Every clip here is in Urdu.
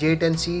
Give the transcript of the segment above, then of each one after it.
J-10C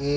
A,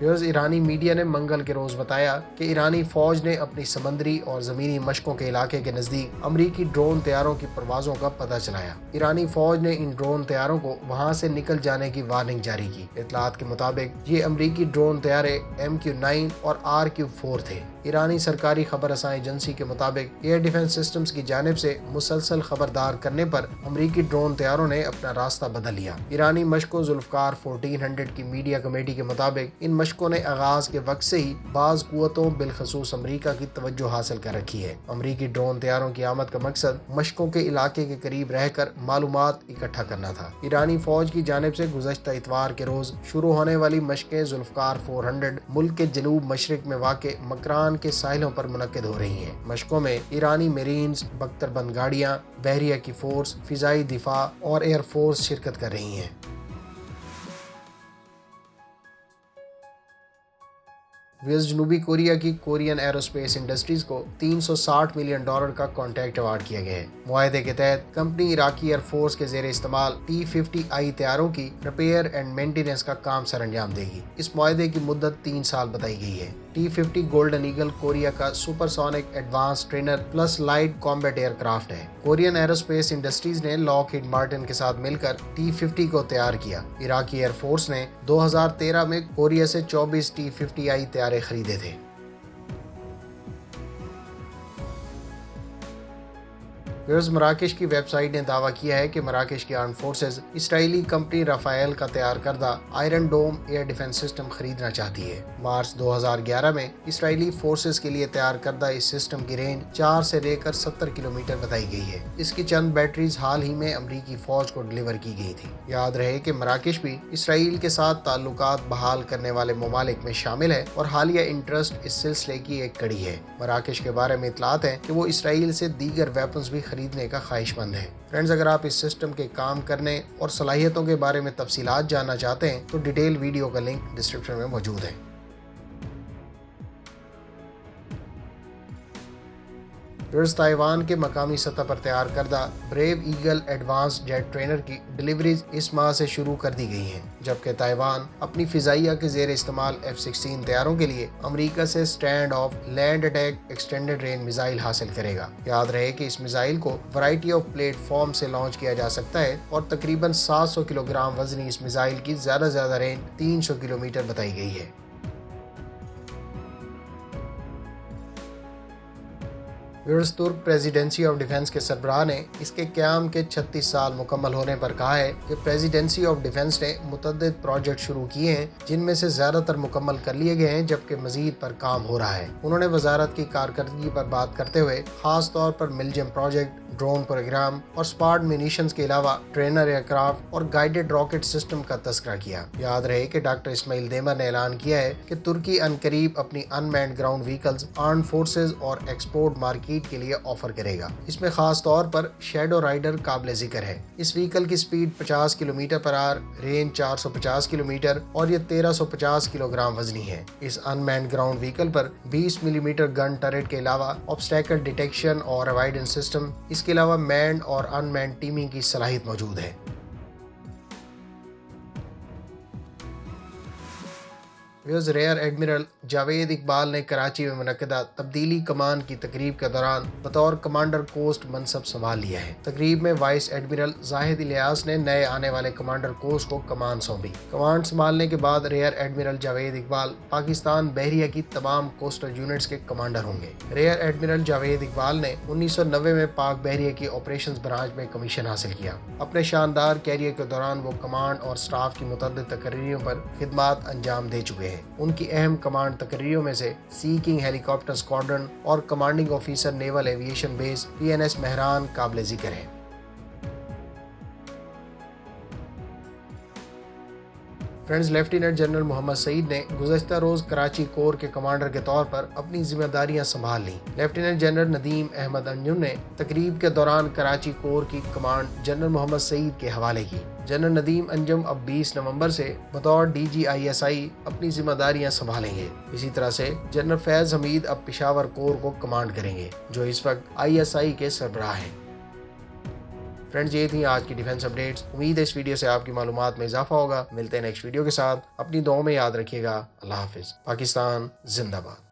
ایرانی میڈیا نے منگل کے روز بتایا کہ ایرانی فوج نے اپنی سمندری اور زمینی مشقوں کے علاقے کے نزدیک امریکی ڈرون طیاروں کی پروازوں کا پتہ چلایا۔ ایرانی فوج نے ان ڈرون طیاروں کو وہاں سے نکل جانے کی وارننگ جاری کی۔ اطلاعات کے مطابق یہ امریکی ڈرون طیارے MQ-9 اور RQ-4 تھے۔ ایرانی سرکاری خبر رساں ایجنسی کے مطابق ایئر ڈیفنس سسٹمز کی جانب سے مسلسل خبردار کرنے پر امریکی ڈرون طیاروں نے اپنا راستہ بدل لیا۔ ایرانی مشقوں ذوالفقار 1400 کی میڈیا کمیٹی کے مطابق ان مشقوں نے آغاز کے وقت سے ہی بعض قوتوں بالخصوص امریکہ کی توجہ حاصل کر رکھی ہے۔ امریکی ڈرون طیاروں کی آمد کا مقصد مشقوں کے علاقے کے قریب رہ کر معلومات اکٹھا کرنا تھا۔ ایرانی فوج کی جانب سے گزشتہ اتوار کے روز شروع ہونے والی مشقیں ذوالفقار 400 ملک کے جنوب مشرق میں واقع مکران کے ساحلوں پر منعقد ہو رہی ہیں۔ مشقوں میں ایرانی میرینز، بختر بند گاڑیاں، بحریہ کی فورس، فضائی دفاع اور ایئر فورس شرکت کر رہی ہیں۔ جنوبی کوریا کی کورین ایروسپیس انڈسٹریز کو $360 ملین کا کانٹریکٹ ایوارڈ کیا گیا ہے۔ معاہدے کے تحت کمپنی عراقی ایئر فورس کے زیر استعمال T-50I طیاروں کی ریپیئر اینڈ مینٹیننس کا کام سر انجام دے گی۔ اس معاہدے کی مدت 3 سال بتائی گئی ہے۔ T-50 گولڈن ایگل کوریا کا supersonic advance trainer plus light combat aircraft ہے۔ کورین ایروسپیس انڈسٹریز نے لاک ہیڈ مارٹن کے ساتھ مل کر T-50 کو تیار کیا۔ عراقی ایئر فورس نے 2013 میں کوریا سے 24 T-50I طیارے خریدے تھے۔ مراکش کی ویب سائٹ نے دعویٰ کیا ہے کہ مراکش کی آرم فورسز اسرائیلی کمپنی رافائل کا تیار کردہ Iron Dome air defence system خریدنا چاہتی ہے۔ مارچ 2011 میں اسرائیلی فورسز کے لیے تیار کردہ اس سسٹم کی رینج 4 سے لے کر 70 کلومیٹر بتائی گئی ہے۔ اس کی چند بیٹریز حال ہی میں امریکی فوج کو ڈلیور کی گئی تھی۔ یاد رہے کہ مراکش بھی اسرائیل کے ساتھ تعلقات بحال کرنے والے ممالک میں شامل ہے اور حالیہ انٹرسٹ اس سلسلے کی ایک کڑی ہے۔ مراکش کے بارے میں اطلاعات ہیں کہ وہ اسرائیل سے دیگر ویپنز بھی خریدنے کا خواہش مند ہے۔ فرینڈز، اگر آپ اس سسٹم کے کام کرنے اور صلاحیتوں کے بارے میں تفصیلات جاننا چاہتے ہیں تو ڈیٹیل ویڈیو کا لنک ڈسکرپشن میں موجود ہے۔ تائیوان کے مقامی سطح پر تیار کردہ brave eagle advance jet trainer کی ڈیلیوریز اس ماہ سے شروع کر دی گئی ہیں، جبکہ تائیوان اپنی فضائیہ کے زیر استعمال F-16 طیاروں کے لیے امریکہ سے stand off land attack extended range missile حاصل کرے گا۔ یاد رہے کہ اس میزائل کو ورائٹی آف پلیٹ فارم سے لانچ کیا جا سکتا ہے اور تقریباً 700 کلو گرام وزنی اس میزائل کی زیادہ رینج 300 کلومیٹر بتائی گئی ہے۔ ترک پریزیڈنسی آف ڈیفنس کے سربراہ نے اس کے قیام کے 36 سال مکمل ہونے پر کہا ہے کہ پریزیڈنسی آف ڈیفنس نے متعدد پروجیکٹ شروع کیے ہیں جن میں سے زیادہ تر مکمل کر لیے گئے ہیں، جبکہ مزید پر کام ہو رہا ہے۔ انہوں نے وزارت کی کارکردگی پر بات کرتے ہوئے خاص طور پر ملجم پروجیکٹ، ڈرون پروگرام اور سپارٹ مینیشنز کے علاوہ ٹرینر ایئر کرافٹ اور گائیڈڈ راکٹ سسٹم کا تذکرہ کیا۔ یاد رہے کہ ڈاکٹر اسماعیل دیمر نے اعلان کیا ہے کہ ترکی عنقریب اپنی ان meant ground vehicles arm forces اور ایکسپورٹ مارکیٹ کے لیے آفر کرے گا۔ اس میں خاص طور پر شیڈو رائڈر قابل ذکر ہے۔ اس وہیکل کی سپیڈ 50 کلومیٹر پر آور، رینج 450 کلومیٹر اور یہ 1350 کلو گرام وزنی ہے۔ اس ان مینڈ گراؤنڈ وہیکل پر 20 ملی میٹر گن ٹرٹ کے علاوہ آبسٹیکل ڈیٹیکشن اور اوائڈنس سسٹم، اس کے علاوہ مینڈ اور ان مینڈ ٹیمنگ کی صلاحیت موجود ہے۔ ریئر ایڈمرل جاوید اقبال نے کراچی میں منعقدہ تبدیلی کمان کی تقریب کے دوران بطور کمانڈر کوسٹ منصب سنبھال لیا ہے۔ تقریب میں وائس ایڈمرل زاہد الیاس نے نئے آنے والے کمانڈر کوسٹ کو کمان سونپی۔ کمانڈ سنبھالنے کے بعد ریئر ایڈمرل جاوید اقبال پاکستان بحریہ کی تمام کوسٹل یونٹس کے کمانڈر ہوں گے۔ ریئر ایڈمرل جاوید اقبال نے 1990 میں پاک بحریہ کی آپریشنز برانچ میں کمیشن حاصل کیا۔ اپنے شاندار کیریئر کے دوران وہ کمانڈ اور سٹاف کی متعدد تقرریوں پر خدمات انجام دے چکے ہیں۔ ان کی اہم کمانڈ تقرریوں میں سے سی کنگ ہیلی کاپٹر اسکواڈرن اور کمانڈنگ آفیسر نیول ایویشن بیس PNS مہران قابل ذکر ہیں۔ فرینڈز، لیفٹیننٹ جنرل محمد سعید نے گزشتہ روز کراچی کور کے کمانڈر کے طور پر اپنی ذمہ داریاں سنبھال لیں۔ لیفٹیننٹ جنرل ندیم احمد انجم نے تقریب کے دوران کراچی کور کی کمانڈ جنرل محمد سعید کے حوالے کی۔ جنرل ندیم انجم اب 20 نومبر سے بطور DG ISI اپنی ذمہ داریاں سنبھالیں گے۔ اسی طرح سے جنرل فیض حمید اب پشاور کور کو کمانڈ کریں گے، جو اس وقت ISI کے سربراہ ہیں۔ فرینڈز یہ تھی آج کی ڈیفینس اپڈیٹس. امید ہے اس ویڈیو سے آپ کی معلومات میں اضافہ ہوگا. ملتے ہیں نیکسٹ ویڈیو کے ساتھ. اپنی دعاؤں میں یاد رکھیے گا. اللہ حافظ. پاکستان زندہ باد.